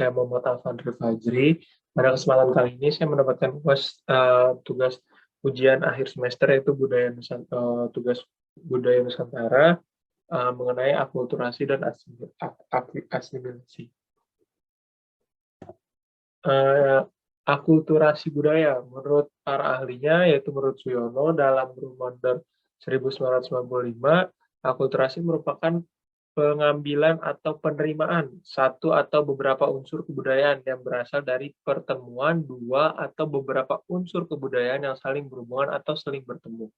Saya Muhammad Alfandri Fajri. Pada kesempatan kali ini saya mendapatkan tugas ujian akhir semester yaitu tugas budaya Nusantara mengenai akulturasi dan asimilasi. Akulturasi budaya menurut para ahlinya yaitu menurut Suyono dalam Ramadan 1995, akulturasi merupakan pengambilan atau penerimaan satu atau beberapa unsur kebudayaan yang berasal dari pertemuan dua atau beberapa unsur kebudayaan yang saling berhubungan atau saling bertemu.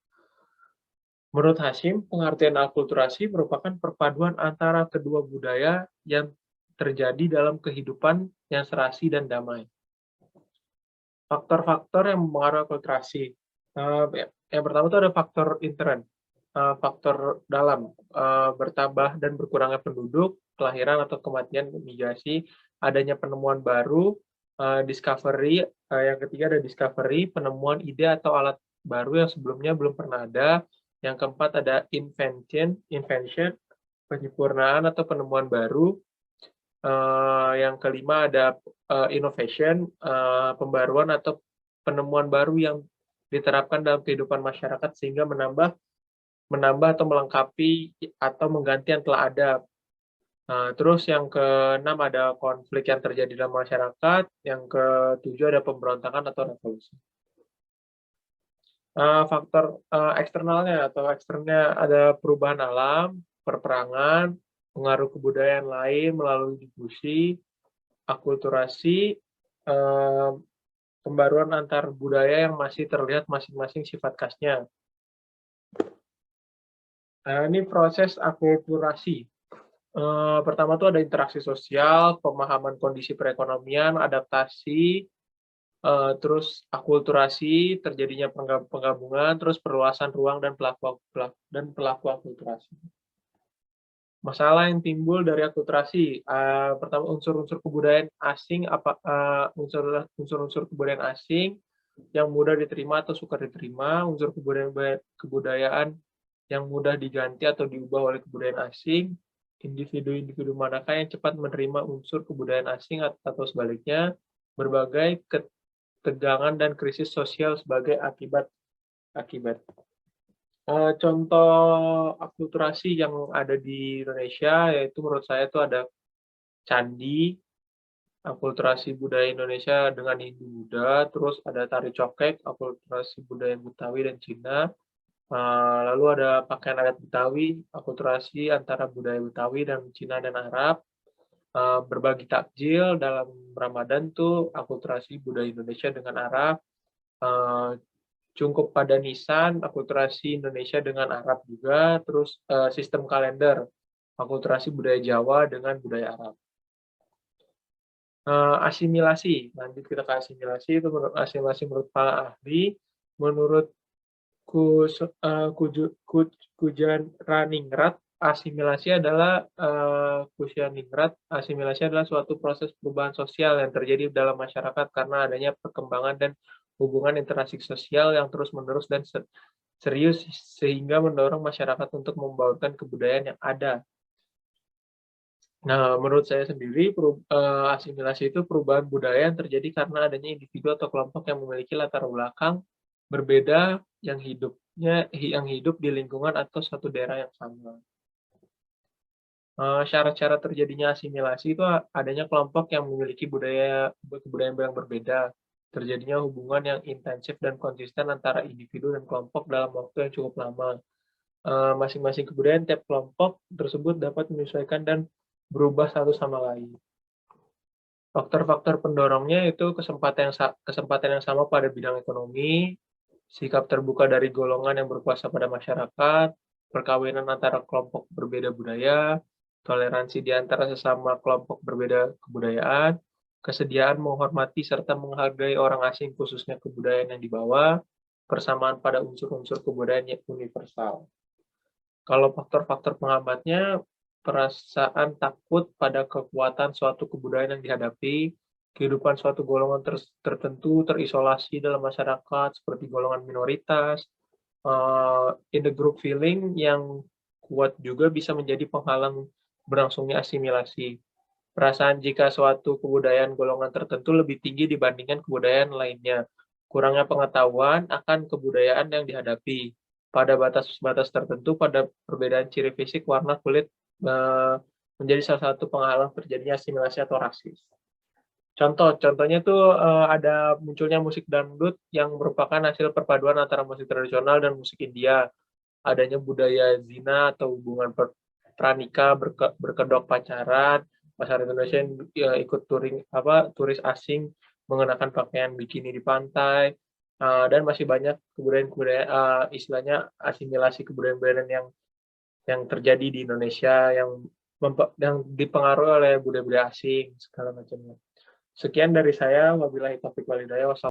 Menurut Hashim, pengertian akulturasi merupakan perpaduan antara kedua budaya yang terjadi dalam kehidupan yang serasi dan damai. Faktor-faktor yang mempengaruhi akulturasi. Yang pertama itu ada faktor intern, faktor dalam, bertambah dan berkurangnya penduduk, kelahiran atau kematian, migrasi, adanya penemuan baru, discovery, yang ketiga ada discovery, penemuan ide atau alat baru yang sebelumnya belum pernah ada, yang keempat ada invention, penyempurnaan atau penemuan baru, yang kelima ada innovation, pembaruan atau penemuan baru yang diterapkan dalam kehidupan masyarakat sehingga menambah atau melengkapi atau mengganti yang telah ada. Terus yang keenam ada konflik yang terjadi dalam masyarakat, yang ketujuh ada pemberontakan atau revolusi. Faktor eksternalnya atau eksternnya ada perubahan alam, perperangan, pengaruh kebudayaan lain melalui diskusi, akulturasi, pembaruan antar budaya yang masih terlihat masing-masing sifat khasnya. Ini proses akulturasi. Pertama tuh ada interaksi sosial, pemahaman kondisi perekonomian, adaptasi, terus akulturasi, terjadinya penggabungan, terus perluasan ruang dan pelaku akulturasi. Masalah yang timbul dari akulturasi, pertama unsur-unsur kebudayaan asing, unsur-unsur kebudayaan asing yang mudah diterima atau sukar diterima, unsur kebudayaan yang mudah diganti atau diubah oleh kebudayaan asing, individu-individu manakah yang cepat menerima unsur kebudayaan asing atau sebaliknya, berbagai ketegangan dan krisis sosial sebagai akibat. Contoh akulturasi yang ada di Indonesia yaitu menurut saya itu ada candi, akulturasi budaya Indonesia dengan Hindu-Buddha, terus ada tari cokek, akulturasi budaya Betawi dan Cina, lalu ada pakaian adat Betawi, akulturasi antara budaya Betawi dan Cina dan Arab, berbagi takjil dalam Ramadan tuh akulturasi budaya Indonesia dengan Arab, Cungkup pada nisan, akulturasi Indonesia dengan Arab juga, terus sistem kalender, akulturasi budaya Jawa dengan budaya Arab. Asimilasi, lanjut kita ke asimilasi, itu asimilasi menurut para ahli, menurut Kujanraningrat, asimilasi adalah suatu proses perubahan sosial yang terjadi dalam masyarakat karena adanya perkembangan dan hubungan interaksi sosial yang terus-menerus dan serius sehingga mendorong masyarakat untuk membaurkan kebudayaan yang ada. Nah, menurut saya sendiri, asimilasi itu perubahan budaya yang terjadi karena adanya individu atau kelompok yang memiliki latar belakang berbeda yang hidup di lingkungan atau satu daerah yang sama. Syarat-syarat terjadinya asimilasi itu adanya kelompok yang memiliki kebudayaan yang berbeda, terjadinya hubungan yang intensif dan konsisten antara individu dan kelompok dalam waktu yang cukup lama. Masing-masing kebudayaan tiap kelompok tersebut dapat menyesuaikan dan berubah satu sama lain. Faktor-faktor pendorongnya itu kesempatan yang sama pada bidang ekonomi, sikap terbuka dari golongan yang berkuasa pada masyarakat, perkawinan antara kelompok berbeda budaya, toleransi di antara sesama kelompok berbeda kebudayaan, kesediaan menghormati serta menghargai orang asing khususnya kebudayaan yang dibawa, persamaan pada unsur-unsur kebudayaan yang universal. Kalau faktor-faktor penghambatnya, perasaan takut pada kekuatan suatu kebudayaan yang dihadapi, kehidupan suatu golongan tertentu terisolasi dalam masyarakat seperti golongan minoritas, in the group feeling yang kuat juga bisa menjadi penghalang berlangsungnya asimilasi. Perasaan jika suatu kebudayaan golongan tertentu lebih tinggi dibandingkan kebudayaan lainnya. Kurangnya pengetahuan akan kebudayaan yang dihadapi. Pada batas-batas tertentu, pada perbedaan ciri fisik, warna kulit, menjadi salah satu penghalang terjadinya asimilasi atau rasis. Contohnya tuh, ada munculnya musik dangdut yang merupakan hasil perpaduan antara musik tradisional dan musik India. Adanya budaya zina atau hubungan pranikah, berkedok pacaran, masyarakat Indonesia yang ikut turis asing mengenakan pakaian bikini di pantai, dan masih banyak kebudayaan-kebudayaan, istilahnya asimilasi kebudayaan-kebudayaan yang terjadi di Indonesia yang dipengaruhi oleh budaya-budaya asing segala macamnya. Sekian dari saya, wabillahi taufiq wal hidayah.